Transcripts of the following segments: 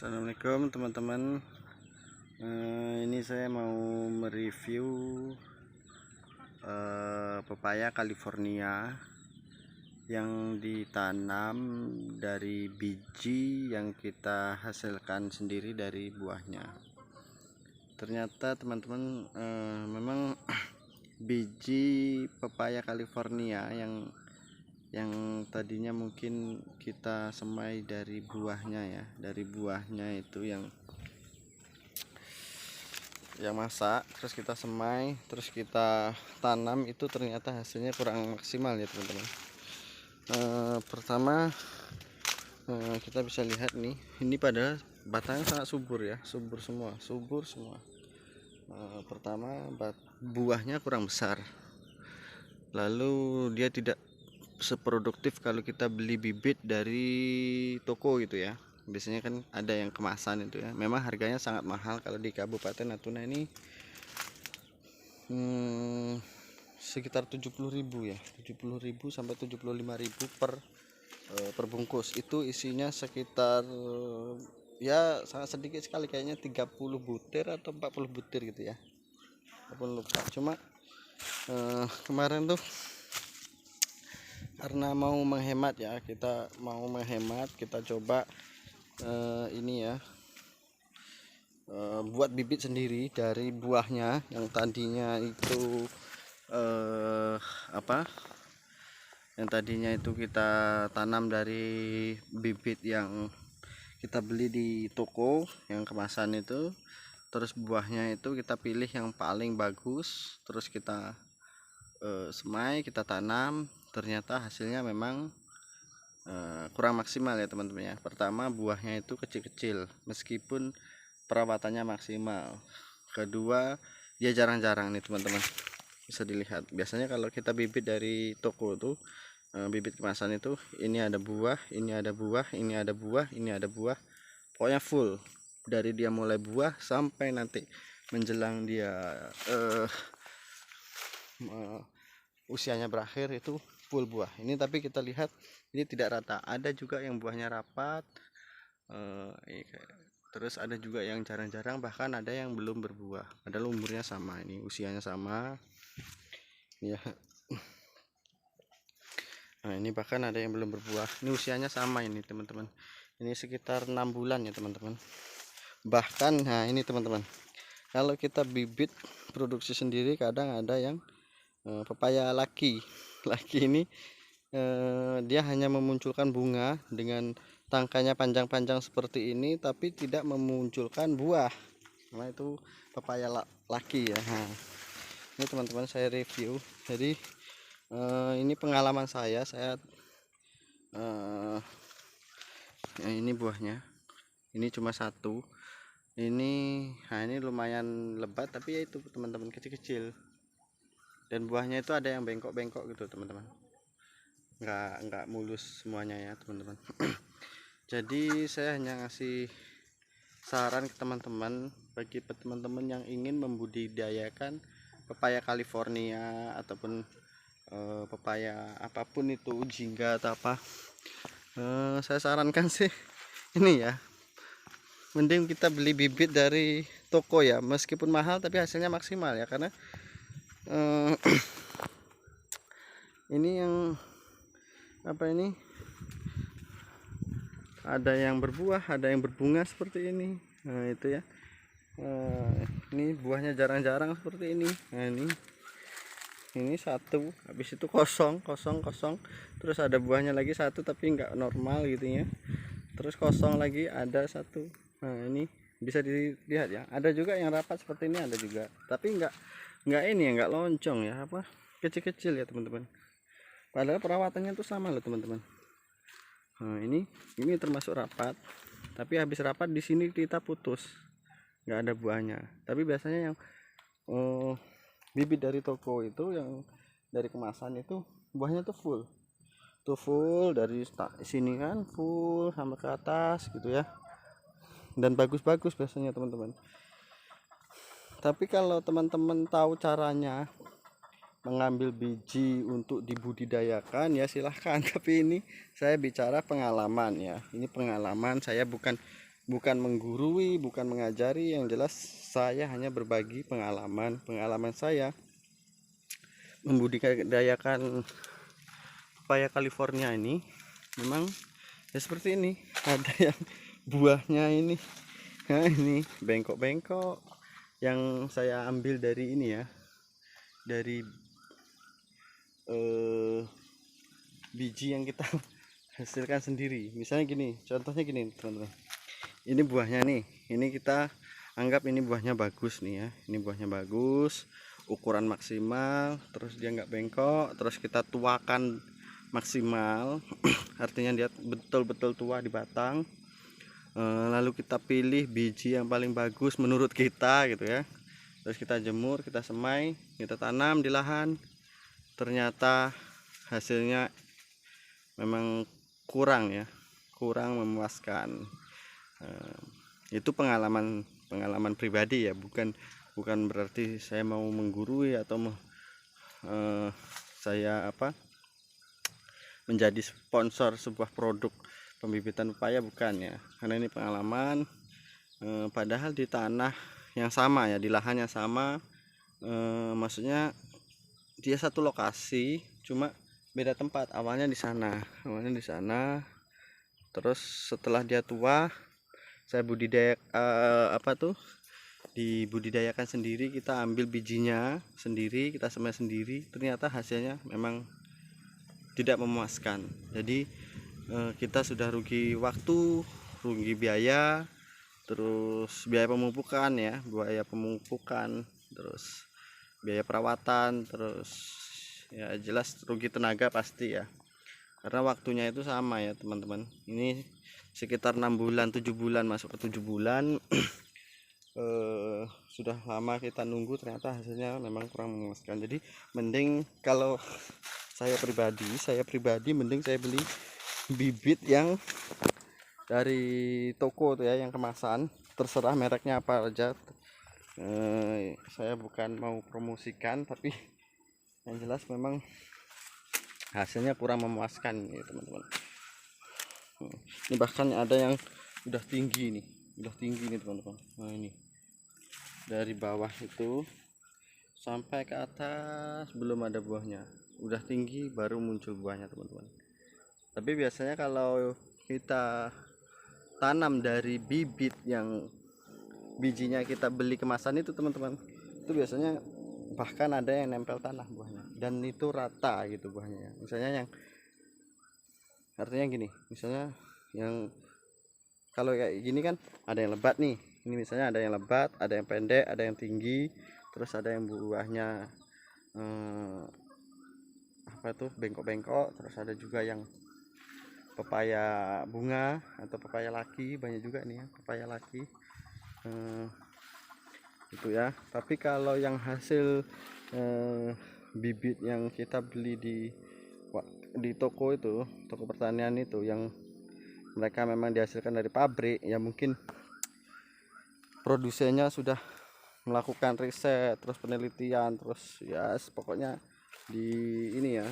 Assalamualaikum teman-teman. Ini saya mau mereview pepaya California yang ditanam dari biji yang kita hasilkan sendiri dari buahnya. Ternyata teman-teman, memang biji pepaya California yang tadinya mungkin kita semai dari buahnya ya, dari buahnya itu yang masak, terus kita semai, terus kita tanam, itu ternyata hasilnya kurang maksimal ya teman-teman. Pertama, kita bisa lihat nih, ini pada batangnya sangat subur ya, subur semua. Pertama, buahnya kurang besar, lalu dia tidak seproduktif kalau kita beli bibit dari toko gitu ya. Biasanya kan ada yang kemasan itu ya, memang harganya sangat mahal. Kalau di Kabupaten Natuna ini sekitar 70.000 ya, 70.000 sampai 75.000 per bungkus. Itu isinya sekitar ya sangat sedikit sekali, kayaknya 30 butir atau 40 butir gitu ya, aku lupa. Cuma kemarin tuh karena mau menghemat ya, kita coba ini ya, buat bibit sendiri dari buahnya yang tadinya itu yang tadinya itu kita tanam dari bibit yang kita beli di toko yang kemasan itu. Terus buahnya itu kita pilih yang paling bagus, terus kita semai, kita tanam. Ternyata hasilnya memang kurang maksimal ya teman-teman ya. Pertama, buahnya itu kecil-kecil meskipun perawatannya maksimal. Kedua, dia jarang-jarang nih teman-teman, bisa dilihat. Biasanya kalau kita bibit dari toko tuh, bibit kemasan itu, ini ada buah, ini ada buah, ini ada buah, ini ada buah, pokoknya full. Dari dia mulai buah sampai nanti menjelang dia usianya berakhir itu full buah. Ini tapi kita lihat ini tidak rata, ada juga yang buahnya rapat, terus ada juga yang jarang-jarang, bahkan ada yang belum berbuah padahal umurnya sama, ini usianya sama ya. Nah, ini bahkan ada yang belum berbuah, ini usianya sama ini teman-teman, ini sekitar 6 bulan ya teman-teman. Bahkan nah ini teman-teman, kalau kita bibit produksi sendiri kadang ada yang pepaya laki ini dia hanya memunculkan bunga dengan tangkainya panjang-panjang seperti ini, tapi tidak memunculkan buah. Nah, itu pepaya laki ya. Nah, ini teman-teman saya review. Jadi ini pengalaman saya ini buahnya, ini cuma satu. Nah ini lumayan lebat, tapi ya itu teman-teman, kecil-kecil. Dan buahnya itu ada yang bengkok-bengkok gitu teman-teman, nggak mulus semuanya ya teman-teman. Jadi saya hanya ngasih saran ke teman-teman, bagi teman-teman yang ingin membudidayakan pepaya California ataupun pepaya apapun itu, jingga atau apa, saya sarankan sih ini ya, mending kita beli bibit dari toko ya, meskipun mahal tapi hasilnya maksimal ya. Karena ini yang ini ada yang berbuah, ada yang berbunga seperti ini. Nah itu ya, ini buahnya jarang-jarang seperti ini. Nah ini satu, habis itu kosong, terus ada buahnya lagi satu tapi nggak normal gitu ya, terus kosong lagi ada satu. Nah ini bisa dilihat ya, ada juga yang rapat seperti ini, ada juga tapi nggak ini ya, nggak loncong ya, kecil-kecil ya teman-teman, padahal perawatannya tuh sama loh teman-teman. Nah ini termasuk rapat, tapi habis rapat di sini kita putus, nggak ada buahnya. Tapi biasanya yang bibit dari toko itu, yang dari kemasan itu, buahnya tuh full dari sini kan, full sampai ke atas gitu ya, dan bagus-bagus biasanya teman-teman. Tapi kalau teman-teman tahu caranya mengambil biji untuk dibudidayakan ya silahkan. Tapi ini saya bicara pengalaman ya, ini pengalaman saya, bukan bukan menggurui, bukan mengajari, yang jelas saya hanya berbagi pengalaman saya membudidayakan pepaya California ini. Memang ya seperti ini, ada yang buahnya ini, nah ini bengkok-bengkok yang saya ambil dari ini ya, dari biji yang kita hasilkan sendiri. Misalnya gini, contohnya gini teman-teman, ini buahnya nih, ini kita anggap ini buahnya bagus nih ya, ini buahnya bagus, ukuran maksimal, terus dia nggak bengkok, terus kita tuakan maksimal artinya dia betul-betul tua di batang. Lalu kita pilih biji yang paling bagus menurut kita gitu ya, terus kita jemur, kita semai, kita tanam di lahan. Ternyata hasilnya memang kurang ya, kurang memuaskan. Itu pengalaman pribadi ya, bukan berarti saya mau menggurui atau saya menjadi sponsor sebuah produk pembibitan pepaya, bukan ya, karena ini pengalaman. Padahal di tanah yang sama ya, di lahan yang sama, maksudnya dia satu lokasi, cuma beda tempat. Awalnya di sana, terus setelah dia tua saya dibudidayakan sendiri, kita ambil bijinya sendiri, kita semai sendiri. Ternyata hasilnya memang tidak memuaskan. Jadi kita sudah rugi waktu, rugi biaya, terus biaya pemupukan ya, terus biaya perawatan, terus ya jelas rugi tenaga pasti ya, karena waktunya itu sama ya teman-teman. Ini sekitar 6 bulan 7 bulan, masuk ke 7 bulan. Sudah lama kita nunggu, ternyata hasilnya memang kurang memuaskan. Jadi mending, kalau saya pribadi mending saya beli bibit yang dari toko tuh ya, yang kemasan, terserah mereknya apa aja. Saya bukan mau promosikan, tapi yang jelas memang hasilnya kurang memuaskan ya teman-teman. Ini bahkan ada yang udah tinggi nih, teman-teman. Nah ini dari bawah itu sampai ke atas belum ada buahnya, udah tinggi baru muncul buahnya teman-teman. Tapi biasanya kalau kita tanam dari bibit yang bijinya kita beli kemasan itu teman-teman, itu biasanya bahkan ada yang nempel tanah buahnya, dan itu rata gitu buahnya. Misalnya yang artinya gini, misalnya yang kalau kayak gini kan ada yang lebat nih, ini misalnya ada yang lebat, ada yang pendek, ada yang tinggi, terus ada yang buahnya bengkok-bengkok, terus ada juga yang pepaya bunga atau pepaya laki, banyak juga nih ya pepaya laki itu ya. Tapi kalau yang hasil bibit yang kita beli di toko itu, toko pertanian itu, yang mereka memang dihasilkan dari pabrik ya, mungkin produsennya sudah melakukan riset, terus penelitian, terus ya pokoknya di ini ya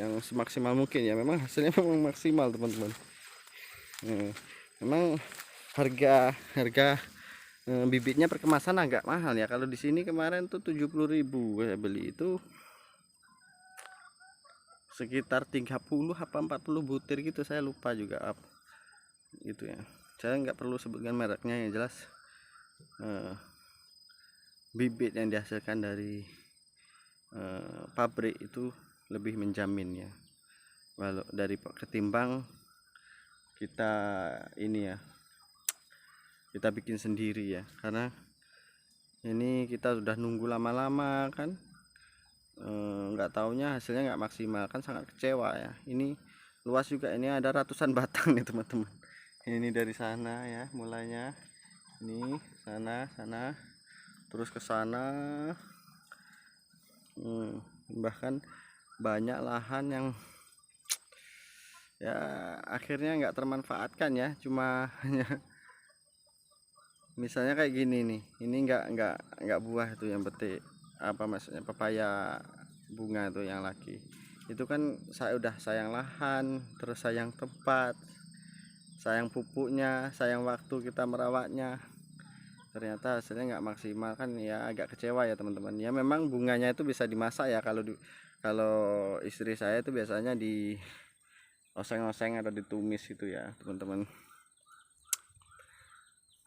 yang semaksimal mungkin ya. Memang hasilnya memang maksimal teman-teman. Memang harga bibitnya perkemasan agak mahal ya. Kalau di sini kemarin tuh 70.000 saya beli, itu sekitar 30 apa 40 butir gitu, saya lupa juga gitu ya. Saya nggak perlu sebutkan mereknya, yang jelas bibit yang dihasilkan dari pabrik itu lebih menjamin ya, walau dari ketimbang kita ini ya, kita bikin sendiri ya. Karena ini kita sudah nunggu lama-lama kan, nggak taunya hasilnya nggak maksimal, kan sangat kecewa ya. Ini luas juga, ini ada ratusan batang nih teman-teman. Ini dari sana ya mulainya, ini sana terus ke sana. Bahkan banyak lahan yang ya akhirnya nggak termanfaatkan ya, cuma hanya misalnya kayak gini nih, ini nggak buah itu yang petik, maksudnya pepaya bunga itu yang laki. Itu kan saya udah sayang lahan, terus sayang tempat, sayang pupuknya, sayang waktu kita merawatnya, ternyata hasilnya nggak maksimal kan, ya agak kecewa ya teman-teman. Ya memang bunganya itu bisa dimasak ya, kalau istri saya itu biasanya di oseng-oseng atau ditumis gitu ya teman-teman.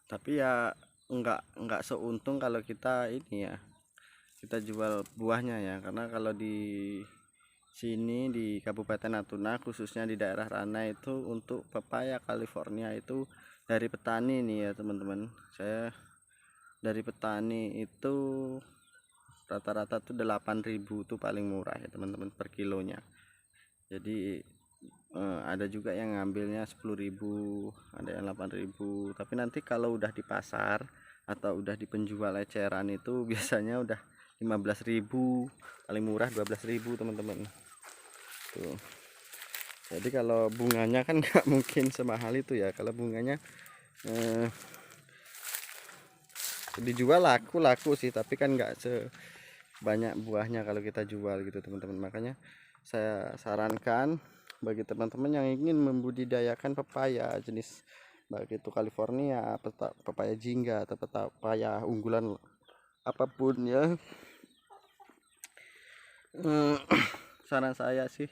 Tapi ya nggak seuntung kalau kita ini ya, kita jual buahnya ya, karena kalau di sini di Kabupaten Natuna khususnya di daerah Rana itu untuk pepaya California itu dari petani nih ya teman-teman. Saya dari petani itu rata-rata tuh 8.000 tuh paling murah ya teman-teman per kilonya. Jadi ada juga yang ngambilnya 10.000, ada yang 8.000. Tapi nanti kalau udah di pasar atau udah di penjual eceran itu biasanya udah 15.000, paling murah 12.000 teman-teman tuh. Jadi kalau bunganya kan nggak mungkin semahal itu ya. Kalau bunganya dijual laku sih, tapi kan nggak sebanyak buahnya kalau kita jual gitu teman-teman. Makanya saya sarankan bagi teman-teman yang ingin membudidayakan pepaya jenis baik itu California, pepaya jingga atau pepaya unggulan apapun ya, saran saya sih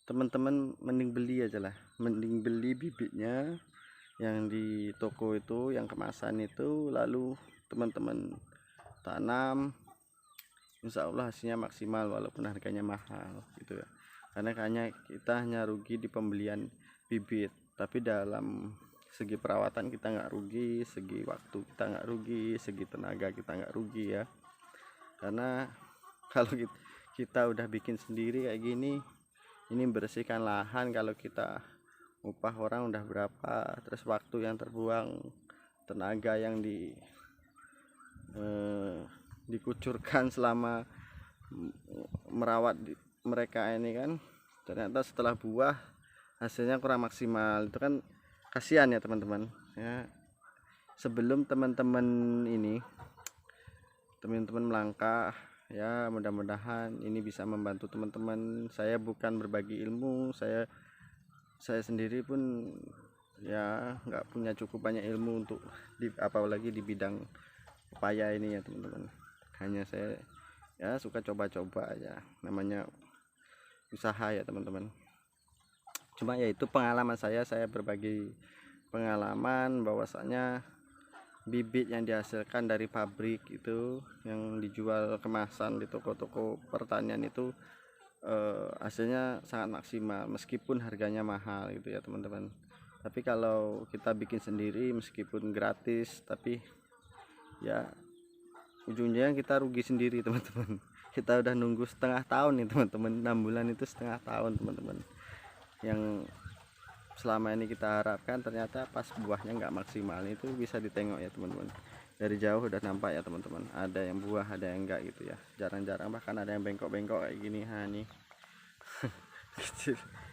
teman-teman mending beli aja lah, mending beli bibitnya yang di toko itu, yang kemasan itu, lalu teman-teman tanam, insya Allah hasilnya maksimal walaupun harganya mahal gitu ya. Karena kita hanya rugi di pembelian bibit, tapi dalam segi perawatan kita nggak rugi, segi waktu kita nggak rugi, segi tenaga kita nggak rugi ya. Karena kalau kita udah bikin sendiri kayak gini, ini bersihkan lahan, kalau kita upah orang udah berapa, terus waktu yang terbuang, tenaga yang dikucurkan selama merawat mereka ini kan, ternyata setelah buah hasilnya kurang maksimal. Itu kan kasihan ya teman-teman ya. Sebelum teman-teman melangkah ya, mudah-mudahan ini bisa membantu teman-teman. Saya bukan berbagi ilmu, saya sendiri pun ya nggak punya cukup banyak ilmu untuk apalagi di bidang pepaya ini ya teman-teman. Hanya saya ya suka coba-coba aja, namanya usaha ya teman-teman. Cuma ya itu pengalaman saya berbagi pengalaman bahwasanya bibit yang dihasilkan dari pabrik itu yang dijual kemasan di toko-toko pertanian itu hasilnya sangat maksimal meskipun harganya mahal gitu ya teman-teman. Tapi kalau kita bikin sendiri meskipun gratis, tapi ya ujungnya kita rugi sendiri teman-teman. Kita udah nunggu setengah tahun nih teman-teman, 6 bulan itu setengah tahun teman-teman, yang selama ini kita harapkan ternyata pas buahnya nggak maksimal. Itu bisa ditengok ya teman-teman, dari jauh udah nampak ya teman-teman, ada yang buah ada yang enggak gitu ya, jarang-jarang bahkan ada yang bengkok-bengkok kayak gini. Ini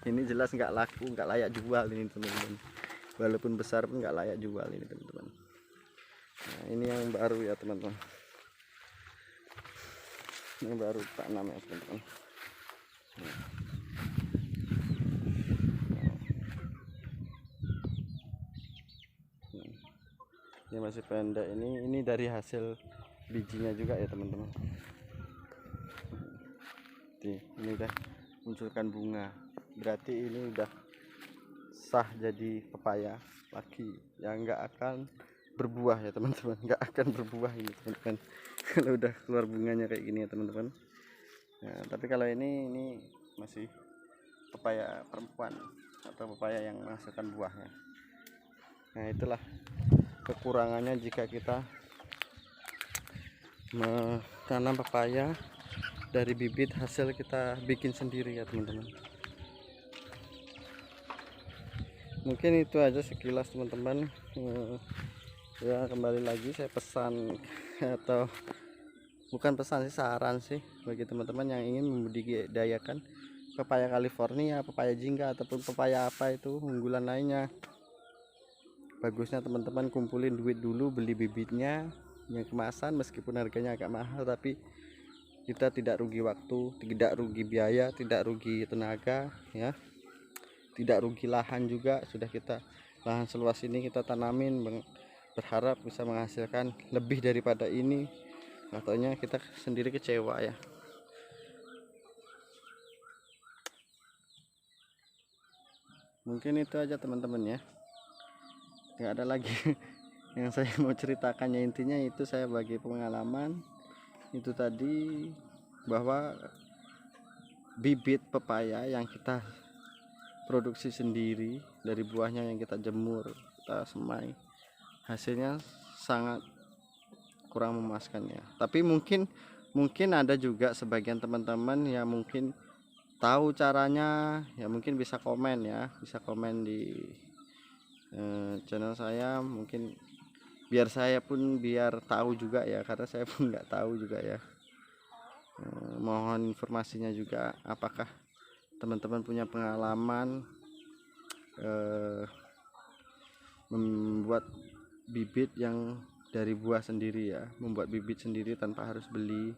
ini jelas nggak laku, nggak layak jual ini teman-teman, walaupun besar pun nggak layak jual ini teman-teman. Nah ini yang baru ya teman-teman, ini baru tanam ya teman-teman. Ini masih pendek, ini dari hasil bijinya juga ya teman-teman. Ini udah munculkan bunga, berarti ini udah sah jadi pepaya lagi yang nggak akan berbuah ya teman-teman, nggak akan berbuah ini teman-teman kalau udah keluar bunganya kayak gini ya teman-teman. Nah, tapi kalau ini masih pepaya perempuan atau pepaya yang menghasilkan buahnya. Nah itulah kekurangannya jika kita menanam pepaya dari bibit hasil kita bikin sendiri ya teman-teman. Mungkin itu aja sekilas teman-teman. Ya kembali lagi saya pesan atau bukan pesan sih, saran sih bagi teman-teman yang ingin membudidayakan pepaya California, pepaya jingga ataupun pepaya apa itu unggulan lainnya. Bagusnya teman-teman kumpulin duit dulu, beli bibitnya yang kemasan, meskipun harganya agak mahal tapi kita tidak rugi waktu, tidak rugi biaya, tidak rugi tenaga ya, tidak rugi lahan juga, sudah kita lahan seluas ini kita tanamin, berharap bisa menghasilkan lebih daripada ini. Katanya kita sendiri kecewa ya. Mungkin itu aja teman-teman ya, nggak ada lagi yang saya mau ceritakannya. Intinya itu saya bagi pengalaman itu tadi, bahwa bibit pepaya yang kita produksi sendiri dari buahnya yang kita jemur, kita semai, hasilnya sangat kurang memuaskan ya. Tapi mungkin ada juga sebagian teman-teman yang mungkin tahu caranya ya, mungkin bisa komen ya, bisa komen di channel saya, mungkin biar saya pun biar tahu juga ya, karena saya pun nggak tahu juga ya. Mohon informasinya juga, apakah teman-teman punya pengalaman membuat bibit yang dari buah sendiri ya, membuat bibit sendiri tanpa harus beli,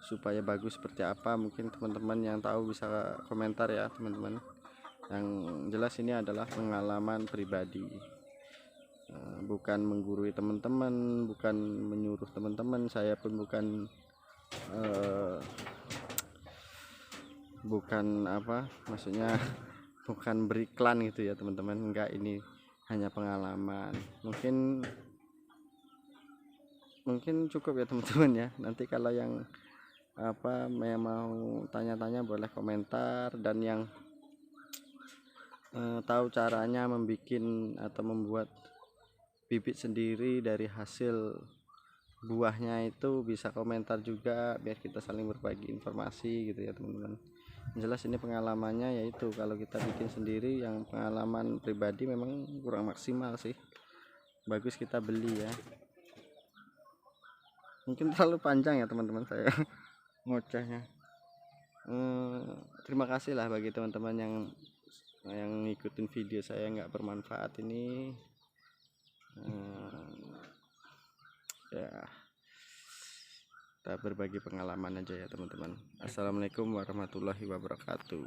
supaya bagus seperti apa. Mungkin teman-teman yang tahu bisa komentar ya teman-teman. Yang jelas ini adalah pengalaman pribadi, bukan menggurui teman-teman, bukan menyuruh teman-teman. Saya pun bukan apa maksudnya, bukan beriklan gitu ya teman-teman. Enggak, ini hanya pengalaman. Mungkin cukup ya teman-teman ya. Nanti kalau yang apa mau tanya-tanya boleh komentar, dan yang tahu caranya membuat bibit sendiri dari hasil buahnya itu bisa komentar juga, biar kita saling berbagi informasi gitu ya teman-teman. Jelas ini pengalamannya yaitu kalau kita bikin sendiri, yang pengalaman pribadi memang kurang maksimal sih, bagus kita beli ya. Mungkin terlalu panjang ya teman-teman saya ngocehnya. Terima kasih lah bagi teman-teman yang ngikutin video saya nggak bermanfaat ini. Ya, kita berbagi pengalaman aja ya teman-teman. Assalamualaikum warahmatullahi wabarakatuh.